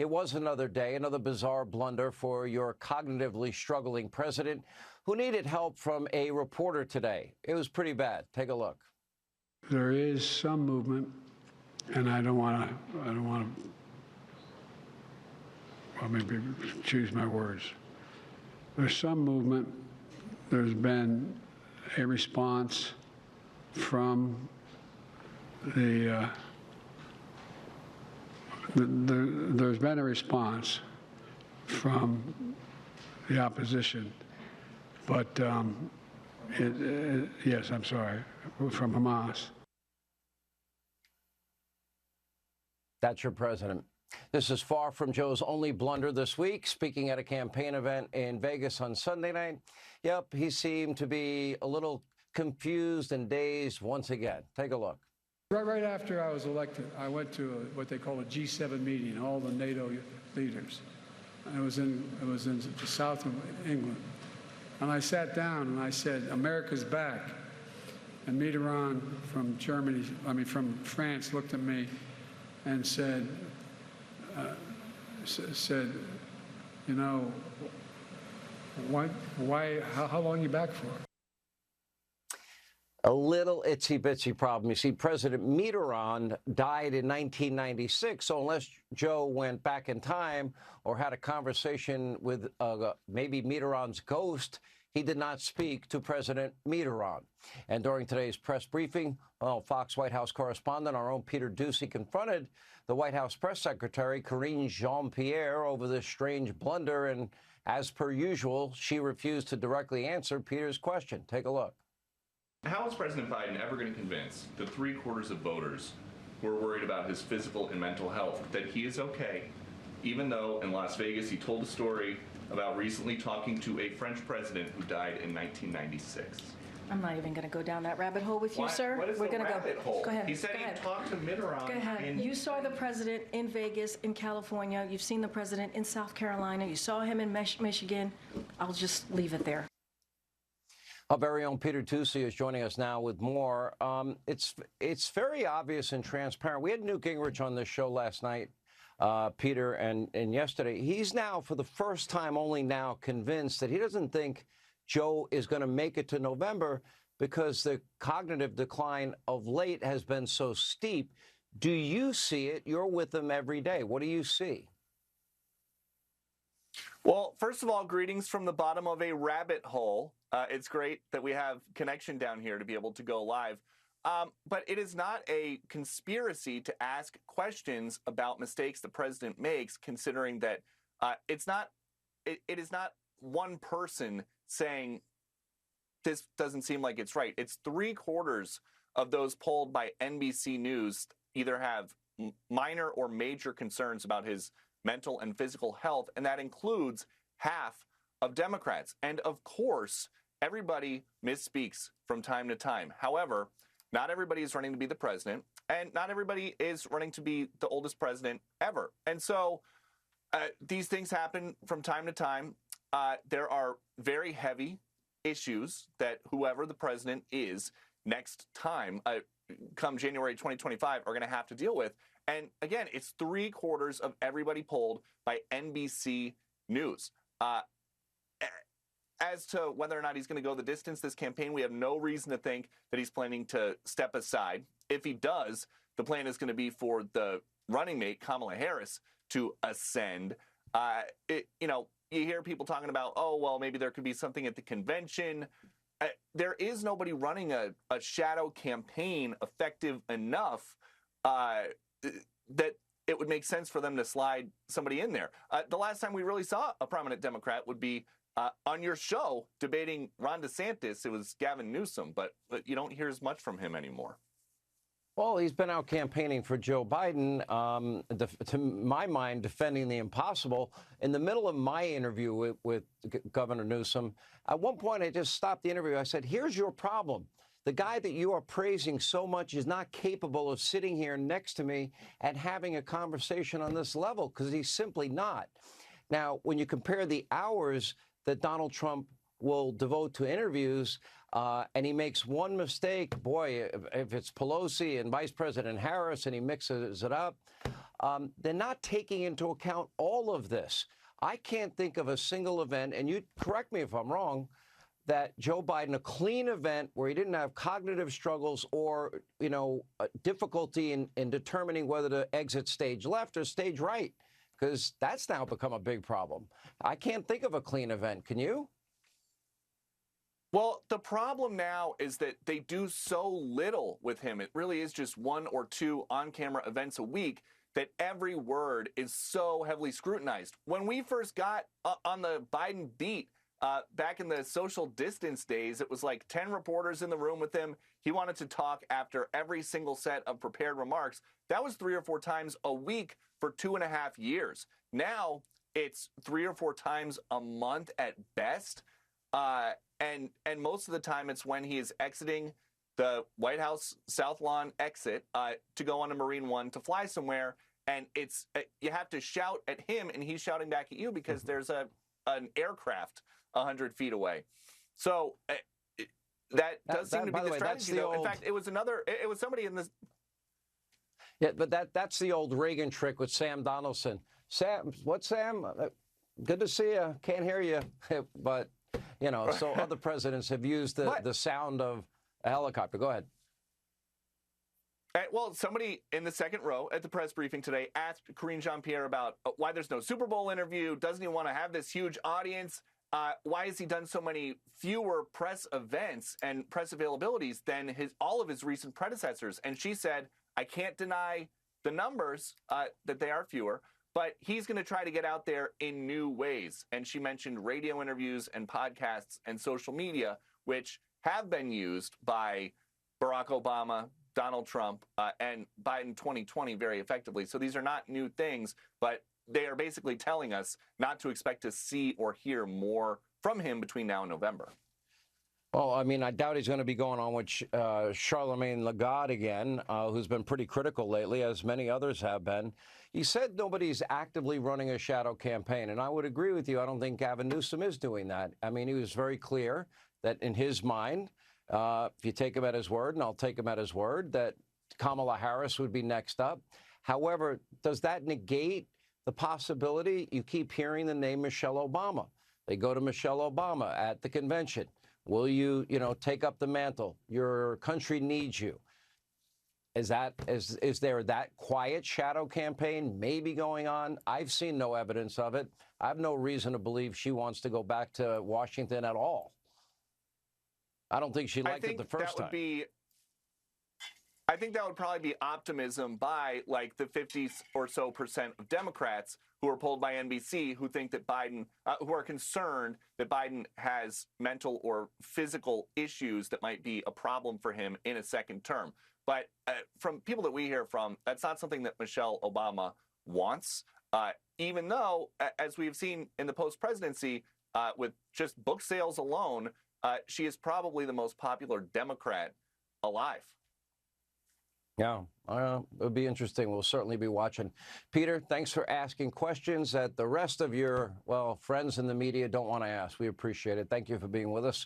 It was another day, another bizarre blunder for your cognitively struggling president who needed help from a reporter today. It was pretty bad. Take a look. There is some movement, and I don't want to, well, maybe choose my words. There's some movement. There's been a response from there's been a response from the opposition, but yes, I'm sorry, from Hamas. That's your president. This is far from Joe's only blunder this week. Speaking at a campaign event in Vegas on Sunday night, yep, he seemed to be a little confused and dazed once again. Take a look. Right after I was elected, I went to what they call a G7 meeting, all the NATO leaders. It was in the south of England. And I sat down and I said, America's back. And Mitterrand from from France looked at me and said, you know, how long are you back for? A little itsy-bitsy problem. You see, President Mitterrand died in 1996, so unless Joe went back in time or had a conversation with maybe Mitterrand's ghost, he did not speak to President Mitterrand. And during today's press briefing, well, Fox White House correspondent, our own Peter Doocy, confronted the White House press secretary, Karine Jean-Pierre, over this strange blunder, and as per usual, she refused to directly answer Peter's question. Take a look. How is President Biden ever going to convince the 3/4 of voters who are worried about his physical and mental health that he is okay, even though in Las Vegas he told a story about recently talking to a French president who died in 1996? I'm not even going to go down that rabbit hole with you, sir. What is We're the going to rabbit hole? Go ahead. He said he talked to Mitterrand. Go ahead. You saw the president in Vegas, in California. You've seen the president in South Carolina. You saw him in Michigan. I'll just leave it there. Our very own Peter Doocy is joining us now with more. It's very obvious and transparent. We had Newt Gingrich on this show last night, Peter, and yesterday. He's now, for the first time only now, convinced that he doesn't think Joe is going to make it to November because the cognitive decline of late has been so steep. Do you see it? You're with him every day. What do you see? Well, first of all, greetings from the bottom of a rabbit hole. It's great that we have connection down here to be able to go live. But it is not a conspiracy to ask questions about mistakes the president makes, considering that it is not one person saying this doesn't seem like it's right. It's 3/4 of those polled by NBC News either have minor or major concerns about his mental and physical health, and that includes half of Democrats. And of course, everybody misspeaks from time to time. However, not everybody is running to be the president, and not everybody is running to be the oldest president ever. And so these things happen from time to time. There are very heavy issues that whoever the president is next time, come January 2025, are going to have to deal with. And again, it's 3/4 of everybody polled by NBC News. As to whether or not he's going to go the distance this campaign, we have no reason to think that he's planning to step aside. If he does, the plan is going to be for the running mate, Kamala Harris, to ascend. You hear people talking about, oh, well, maybe there could be something at the convention. There is nobody running a shadow campaign effective enough that it would make sense for them to slide somebody in there. The last time we really saw a prominent Democrat would be on your show debating Ron DeSantis. It was Gavin Newsom, but you don't hear as much from him anymore. Well, he's been out campaigning for Joe Biden, to my mind, defending the impossible. In the middle of my interview with Governor Newsom, at one point I just stopped the interview. I said, here's your problem. The guy that you are praising so much is not capable of sitting here next to me and having a conversation on this level, because he's simply not. Now, when you compare the hours that Donald Trump will devote to interviews, and he makes one mistake, boy, if it's Pelosi and Vice President Harris and he mixes it up, they're not taking into account all of this. I can't think of a single event, and you correct me if I'm wrong, that Joe Biden, a clean event where he didn't have cognitive struggles or, difficulty in determining whether to exit stage left or stage right, because that's now become a big problem. I can't think of a clean event. Can you? Well, the problem now is that they do so little with him. It really is just 1 or 2 on-camera events a week that every word is so heavily scrutinized. When we first got on the Biden beat back in the social distance days, it was like 10 reporters in the room with him. He wanted to talk after every single set of prepared remarks. That was 3 or 4 times a week for 2.5 years. Now it's 3 or 4 times a month at best. And most of the time it's when he is exiting the White House South Lawn exit to go on a Marine One to fly somewhere. And it's you have to shout at him and he's shouting back at you because there's an aircraft 100 feet away. So that does seem to be the strategy, though. In fact, it was somebody in this. Yeah, but that's the old Reagan trick with Sam Donaldson. Sam? Good to see you. Can't hear you. But, so other presidents have used the sound of a helicopter. Go ahead. Well, somebody in the second row at the press briefing today asked Karine Jean-Pierre about why there's no Super Bowl interview. Doesn't he want to have this huge audience? Why has he done so many fewer press events and press availabilities than all of his recent predecessors? And she said, I can't deny the numbers, that they are fewer, but he's going to try to get out there in new ways. And she mentioned radio interviews and podcasts and social media, which have been used by Barack Obama, Donald Trump, and Biden 2020 very effectively. So these are not new things, but they are basically telling us not to expect to see or hear more from him between now and November. Well, I mean, I doubt he's going to be going on with Charlemagne Lagarde again, who's been pretty critical lately, as many others have been. He said nobody's actively running a shadow campaign, and I would agree with you. I don't think Gavin Newsom is doing that. I mean, he was very clear that in his mind, if you take him at his word, and I'll take him at his word, that Kamala Harris would be next up. However, does that negate the possibility? You keep hearing the name Michelle Obama. They go to Michelle Obama at the convention. Will you, take up the mantle? Your country needs you. Is there that quiet shadow campaign maybe going on? I've seen no evidence of it. I have no reason to believe she wants to go back to Washington at all. I don't think she liked it the first time. I think that would probably be optimism by like the 50% or so of Democrats who are polled by NBC who think that Biden, who are concerned that Biden has mental or physical issues that might be a problem for him in a second term. But from people that we hear from, that's not something that Michelle Obama wants, even though, as we've seen in the post-presidency, with just book sales alone, she is probably the most popular Democrat alive. Yeah, it would be interesting. We'll certainly be watching. Peter, thanks for asking questions that the rest of your, friends in the media don't want to ask. We appreciate it. Thank you for being with us.